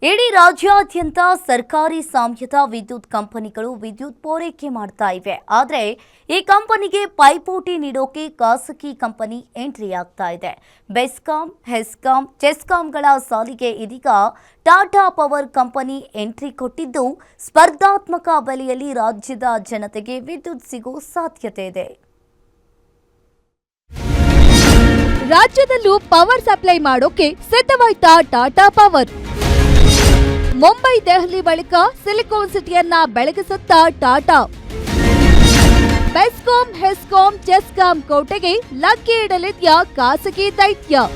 ಇಡೀ ರಾಜ್ಯಾದ್ಯಂತ ಸರ್ಕಾರಿ ಸ್ವಾಮ್ಯದ ವಿದ್ಯುತ್ ಕಂಪನಿಗಳು ವಿದ್ಯುತ್ ಪೂರೈಕೆ ಮಾಡ್ತಾ ಇವೆ. ಆದರೆ ಈ ಕಂಪನಿಗೆ ಪೈಪೋಟಿ ನೀಡೋಕೆ ಖಾಸಗಿ ಕಂಪನಿ ಎಂಟ್ರಿ ಆಗ್ತಾ ಇದೆ. ಬೆಸ್ಕಾಂ, ಹೆಸ್ಕಾಂ, ಚೆಸ್ಕಾಂಗಳ ಸಾಲಿಗೆ ಇದೀಗ ಟಾಟಾ ಪವರ್ ಕಂಪನಿ ಎಂಟ್ರಿ ಕೊಟ್ಟಿದ್ದು, ಸ್ಪರ್ಧಾತ್ಮಕ ಬೆಲೆಯಲ್ಲಿ ರಾಜ್ಯದ ಜನತೆಗೆ ವಿದ್ಯುತ್ ಸಿಗೋ ಸಾಧ್ಯತೆ ಇದೆ. ರಾಜ್ಯದಲ್ಲೂ ಪವರ್ ಸಪ್ಲೈ ಮಾಡೋಕೆ ಸಿದ್ಧವಾಯ್ತಾ ಟಾಟಾ ಪವರ್. ಮುಂಬೈ ದೆಹಲಿ ಬಳಿಕ ಸಿಲಿಕಾನ್ ಸಿಟಿಯನ್ನ ಬೆಳಗಿಸುತ್ತ ಟಾಟಾ. ಬೆಸ್ಕಾಂ, ಹೆಸ್ಕಾಂ, ಚೆಸ್ಕಾಂ ಕೋಟೆಗೆ ಲಗ್ಗೆ ಇಡಲಿದ್ಯಾ ಖಾಸಗಿ ದೈತ್ಯ.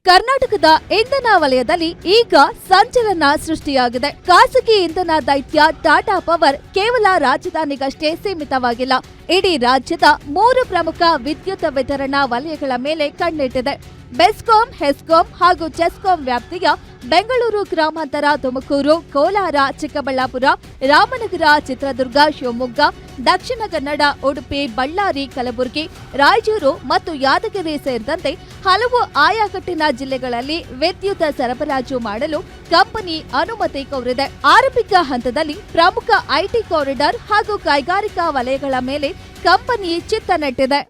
ಕರ್ನಾಟಕದ ಇಂಧನ ವಲಯದಲ್ಲಿ ಈಗ ಸಂಚಲನ ಸೃಷ್ಟಿಯಾಗಿದೆ. ಖಾಸಗಿ ಇಂಧನ ದೈತ್ಯ ಟಾಟಾ ಪವರ್ ಕೇವಲ ರಾಜಧಾನಿಗಷ್ಟೇ ಸೀಮಿತವಾಗಿಲ್ಲ. ಇಡೀ ರಾಜ್ಯದ 3 ಪ್ರಮುಖ ವಿದ್ಯುತ್ ವಿತರಣಾ ವಲಯಗಳ ಮೇಲೆ ಕಣ್ಣಿಟ್ಟಿದೆ. ಬೆಸ್ಕಾಂ, ಹೆಸ್ಕಾಂ ಹಾಗೂ ಚೆಸ್ಕಾಂ ವ್ಯಾಪ್ತಿಯ ಬೆಂಗಳೂರು ಗ್ರಾಮಾಂತರ, ತುಮಕೂರು, ಕೋಲಾರ, ಚಿಕ್ಕಬಳ್ಳಾಪುರ, ರಾಮನಗರ, ಚಿತ್ರದುರ್ಗ, ಶಿವಮೊಗ್ಗ, ದಕ್ಷಿಣ ಕನ್ನಡ, ಉಡುಪಿ, ಬಳ್ಳಾರಿ, ಕಲಬುರಗಿ, ರಾಯಚೂರು ಮತ್ತು ಯಾದಗಿರಿ ಸೇರಿದಂತೆ ಹಲವು ಆಯಾಕಟ್ಟಿನ ಜಿಲ್ಲೆಗಳಲ್ಲಿ ವಿದ್ಯುತ್ ಸರಬರಾಜು ಮಾಡಲು ಕಂಪನಿ ಅನುಮತಿ ಕೋರಿದೆ. ಆರಂಭಿಕ ಹಂತದಲ್ಲಿ ಪ್ರಮುಖ ಐಟಿ ಕಾರಿಡಾರ್ ಹಾಗೂ ಕೈಗಾರಿಕಾ ವಲಯಗಳ ಮೇಲೆ ಕಂಪನಿ ಚಿತ್ತ ನೆಟ್ಟಿದೆ.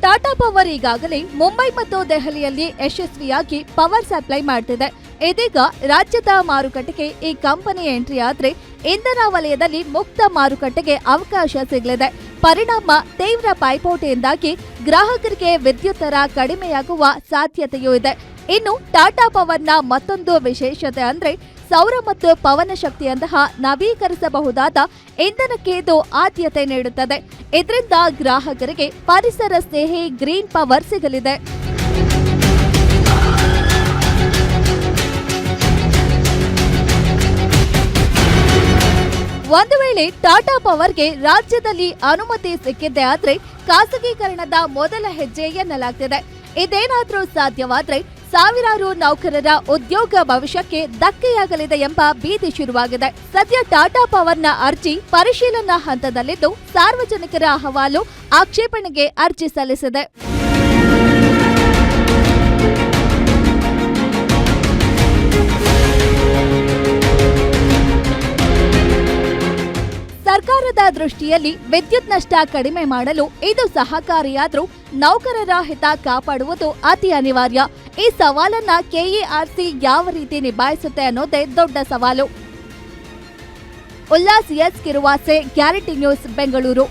ಟಾಟಾ ಪವರ್ ಈಗಾಗಲೇ ಮುಂಬೈ ಮತ್ತು ದೆಹಲಿಯಲ್ಲಿ ಯಶಸ್ವಿಯಾಗಿ ಪವರ್ ಸಪ್ಲೈ ಮಾಡ್ತಿದೆ. ಇದೀಗ ರಾಜ್ಯದ ಮಾರುಕಟ್ಟೆಗೆ ಈ ಕಂಪನಿ ಎಂಟ್ರಿ ಆದ್ರೆ ಇಂಧನ ವಲಯದಲ್ಲಿ ಮುಕ್ತ ಮಾರುಕಟ್ಟೆಗೆ ಅವಕಾಶ ಸಿಗಲಿದೆ. ಪರಿಣಾಮ ತೀವ್ರ ಪೈಪೋಟಿಯಿಂದಾಗಿ ಗ್ರಾಹಕರಿಗೆ ವಿದ್ಯುತ್ ದರ ಕಡಿಮೆಯಾಗುವ ಸಾಧ್ಯತೆಯೂ ಇದೆ. ಇನ್ನು ಟಾಟಾ ಪವರ್ನ ಮತ್ತೊಂದು ವಿಶೇಷತೆ ಅಂದ್ರೆ ಸೌರ ಮತ್ತು ಪವನ ಶಕ್ತಿಯಂತಹ ನವೀಕರಿಸಬಹುದಾದ ಇಂಧನಕ್ಕೆ ಇದು ಆದ್ಯತೆ ನೀಡುತ್ತದೆ. ಇದರಿಂದ ಗ್ರಾಹಕರಿಗೆ ಪರಿಸರ ಸ್ನೇಹಿ ಗ್ರೀನ್ ಪವರ್ ಸಿಗಲಿದೆ. ಒಂದು ವೇಳೆ ಟಾಟಾ ಪವರ್ಗೆ ರಾಜ್ಯದಲ್ಲಿ ಅನುಮತಿ ಸಿಕ್ಕಿದ್ದೇ ಆದ್ರೆ ಖಾಸಗೀಕರಣದ ಮೊದಲ ಹೆಜ್ಜೆ ಎನ್ನಲಾಗ್ತಿದೆ. ಇದೇನಾದ್ರೂ ಸಾಧ್ಯವಾದ್ರೆ ಸಾವಿರಾರು ನೌಕರರ ಉದ್ಯೋಗ ಭವಿಷ್ಯಕ್ಕೆ ಧಕ್ಕೆಯಾಗಲಿದೆ ಎಂಬ ಭೀತಿ ಶುರುವಾಗಿದೆ. ಸದ್ಯ ಟಾಟಾ ಪವರ್ನ ಅರ್ಜಿ ಪರಿಶೀಲನಾ ಹಂತದಲ್ಲಿದ್ದು, ಸಾರ್ವಜನಿಕರ ಅಹವಾಲು ಆಕ್ಷೇಪಣೆಗೆ ಅರ್ಜಿ ಸಲ್ಲಿಸಿದೆ. ಸರ್ಕಾರದ ದೃಷ್ಟಿಯಲ್ಲಿ ವಿದ್ಯುತ್ ನಷ್ಟ ಕಡಿಮೆ ಮಾಡಲು ಇದು ಸಹಕಾರಿಯಾದ್ರೂ ನೌಕರರ ಹಿತ ಕಾಪಾಡುವುದು ಅತಿ ಅನಿವಾರ್ಯ. ಈ ಸವಾಲನ್ನ ಕೆಎಆರ್ಸಿ ಯಾವ ರೀತಿ ನಿಭಾಯಿಸುತ್ತೆ ಅನ್ನೋದೇ ದೊಡ್ಡ ಸವಾಲು. Ullas S Kiruvase, guarantee news, Bengaluru.